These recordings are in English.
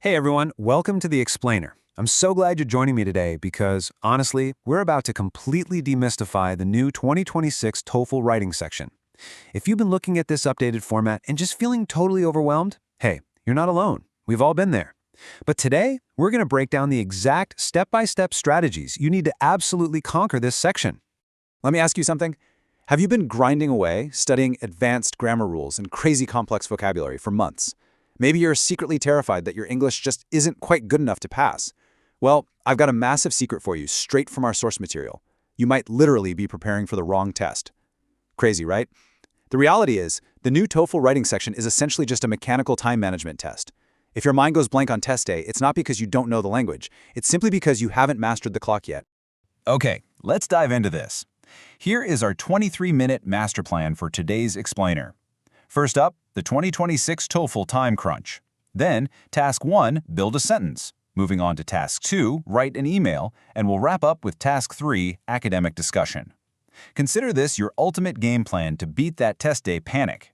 Hey everyone, welcome to The Explainer. I'm so glad you're joining me today because, honestly, we're about to completely demystify the new 2026 TOEFL Writing section. If you've been looking at this updated format and just feeling totally overwhelmed, hey, you're not alone. We've all been there. But today, we're going to break down the exact step-by-step strategies you need to absolutely conquer this section. Let me ask you something. Have you been grinding away, studying advanced grammar rules and crazy complex vocabulary for months? Maybe you're secretly terrified that your English just isn't quite good enough to pass. Well, I've got a massive secret for you straight from our source material. You might literally be preparing for the wrong test. Crazy, right? The reality is, the new TOEFL writing section is essentially just a mechanical time management test. If your mind goes blank on test day, it's not because you don't know the language. It's simply because you haven't mastered the clock yet. Okay, let's dive into this. Here is our 23-minute master plan for today's explainer. First up, the 2026 TOEFL time crunch. Then, Task 1, build a sentence. Moving on to Task 2, write an email, and we'll wrap up with Task 3, academic discussion. Consider this your ultimate game plan to beat that test day panic.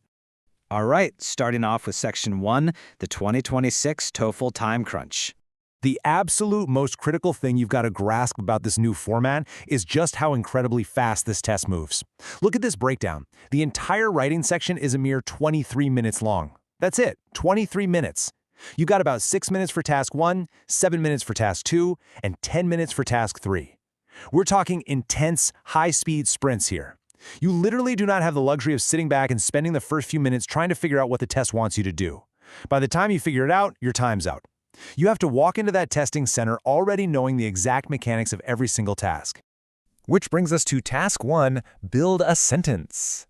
All right, starting off with Section 1, the 2026 TOEFL time crunch. The absolute most critical thing you've got to grasp about this new format is just how incredibly fast this test moves. Look at this breakdown. The entire writing section is a mere 23 minutes long. That's it, 23 minutes. You got about 6 minutes for Task 1, 7 minutes for Task 2, and 10 minutes for Task 3. We're talking intense, high-speed sprints here. You literally do not have the luxury of sitting back and spending the first few minutes trying to figure out what the test wants you to do. By the time you figure it out, your time's out. You have to walk into that testing center already knowing the exact mechanics of every single task. Which brings us to Task 1, build a sentence.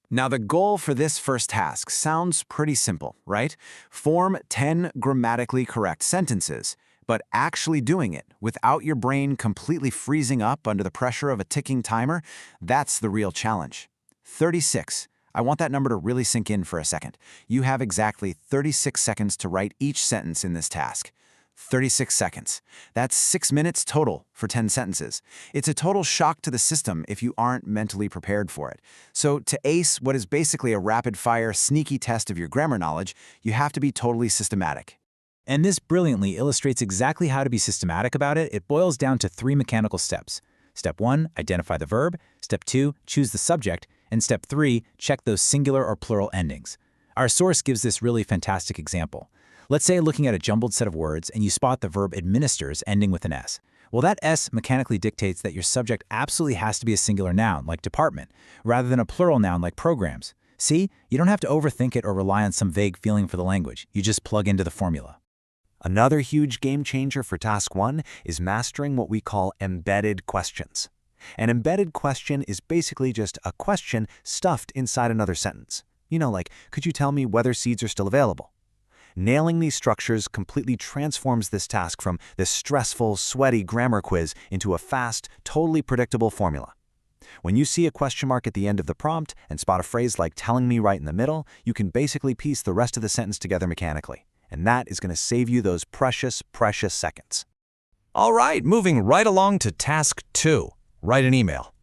Now, the goal for this first task sounds pretty simple, right? Form 10 grammatically correct sentences, but actually doing it without your brain completely freezing up under the pressure of a ticking timer, that's the real challenge. 36. I want that number to really sink in for a second. You have exactly 36 seconds to write each sentence in this task. 36 seconds. That's 6 minutes total for 10 sentences. It's a total shock to the system if you aren't mentally prepared for it. So to ace what is basically a rapid-fire, sneaky test of your grammar knowledge, you have to be totally systematic. And this brilliantly illustrates exactly how to be systematic about it. It boils down to 3 mechanical steps. Step 1, identify the verb. Step 2, choose the subject. And Step 3, check those singular or plural endings. Our source gives this really fantastic example. Let's say looking at a jumbled set of words and you spot the verb administers ending with an S. Well, that S mechanically dictates that your subject absolutely has to be a singular noun, like department, rather than a plural noun like programs. See, you don't have to overthink it or rely on some vague feeling for the language. You just plug into the formula. Another huge game changer for Task 1 is mastering what we call embedded questions. An embedded question is basically just a question stuffed inside another sentence. Like, could you tell me whether seeds are still available? Nailing these structures completely transforms this task from this stressful, sweaty grammar quiz into a fast, totally predictable formula. When you see a question mark at the end of the prompt and spot a phrase like telling me right in the middle, you can basically piece the rest of the sentence together mechanically. And that is going to save you those precious, precious seconds. All right, moving right along to Task 2. Write an email.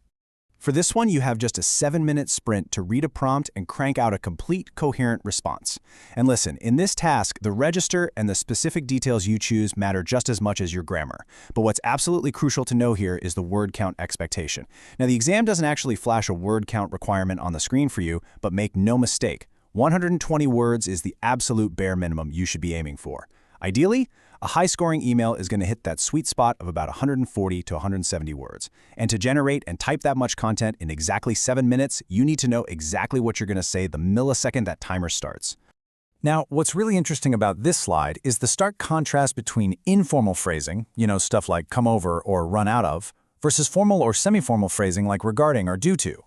For this one, you have just a 7-minute sprint to read a prompt and crank out a complete, coherent response. And listen, in this task, the register and the specific details you choose matter just as much as your grammar. But what's absolutely crucial to know here is the word count expectation. Now, the exam doesn't actually flash a word count requirement on the screen for you, but make no mistake, 120 words is the absolute bare minimum you should be aiming for. Ideally, a high-scoring email is going to hit that sweet spot of about 140 to 170 words. And to generate and type that much content in exactly 7 minutes, you need to know exactly what you're going to say the millisecond that timer starts. Now, what's really interesting about this slide is the stark contrast between informal phrasing, stuff like come over or run out of, versus formal or semi-formal phrasing like regarding or due to.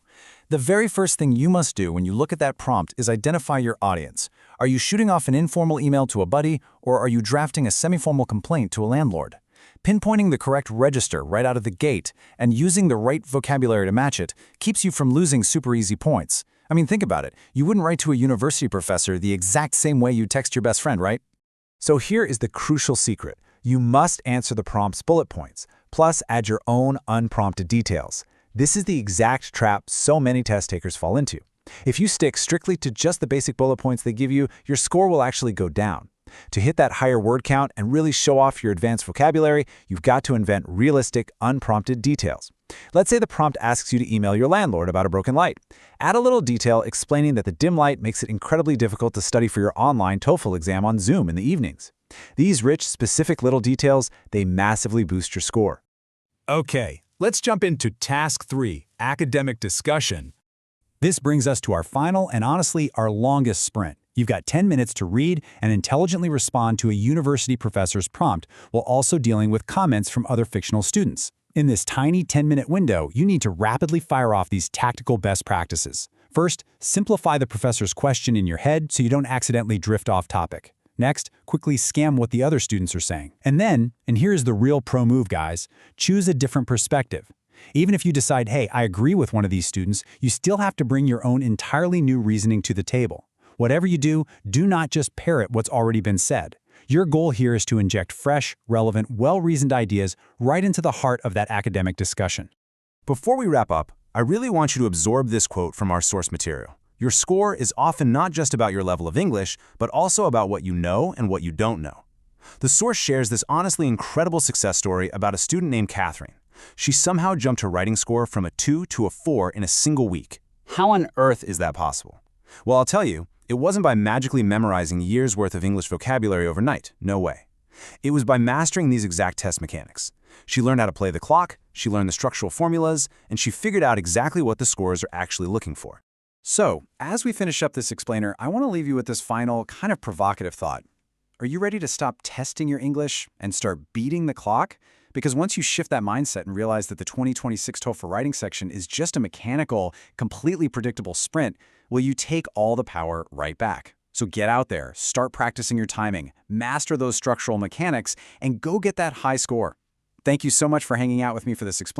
The very first thing you must do when you look at that prompt is identify your audience. Are you shooting off an informal email to a buddy, or are you drafting a semi-formal complaint to a landlord? Pinpointing the correct register right out of the gate and using the right vocabulary to match it keeps you from losing super easy points. I mean, think about it. You wouldn't write to a university professor the exact same way you text your best friend, right? So here is the crucial secret. You must answer the prompt's bullet points, plus add your own unprompted details. This is the exact trap so many test takers fall into. If you stick strictly to just the basic bullet points they give you, your score will actually go down. To hit that higher word count and really show off your advanced vocabulary, you've got to invent realistic, unprompted details. Let's say the prompt asks you to email your landlord about a broken light. Add a little detail explaining that the dim light makes it incredibly difficult to study for your online TOEFL exam on Zoom in the evenings. These rich, specific little details, they massively boost your score. Okay, let's jump into Task 3, Academic Discussion. This brings us to our final and honestly our longest sprint. You've got 10 minutes to read and intelligently respond to a university professor's prompt while also dealing with comments from other fictional students. In this tiny 10-minute window, you need to rapidly fire off these tactical best practices. First, simplify the professor's question in your head so you don't accidentally drift off topic. Next, quickly scan what the other students are saying. And then, and here's the real pro move, guys, choose a different perspective. Even if you decide, hey, I agree with one of these students, you still have to bring your own entirely new reasoning to the table. Whatever you do, do not just parrot what's already been said. Your goal here is to inject fresh, relevant, well-reasoned ideas right into the heart of that academic discussion. Before we wrap up, I really want you to absorb this quote from our source material. Your score is often not just about your level of English, but also about what you know and what you don't know. The source shares this honestly incredible success story about a student named Catherine. She somehow jumped her writing score from a 2 to a 4 in a single week. How on earth is that possible? Well, I'll tell you, it wasn't by magically memorizing years' worth of English vocabulary overnight. No way. It was by mastering these exact test mechanics. She learned how to play the clock, she learned the structural formulas, and she figured out exactly what the scores are actually looking for. So, as we finish up this explainer, I want to leave you with this final, kind of provocative thought. Are you ready to stop testing your English and start beating the clock? Because once you shift that mindset and realize that the 2026 TOEFL writing section is just a mechanical, completely predictable sprint, will you take all the power right back? So get out there, start practicing your timing, master those structural mechanics, and go get that high score. Thank you so much for hanging out with me for this explainer.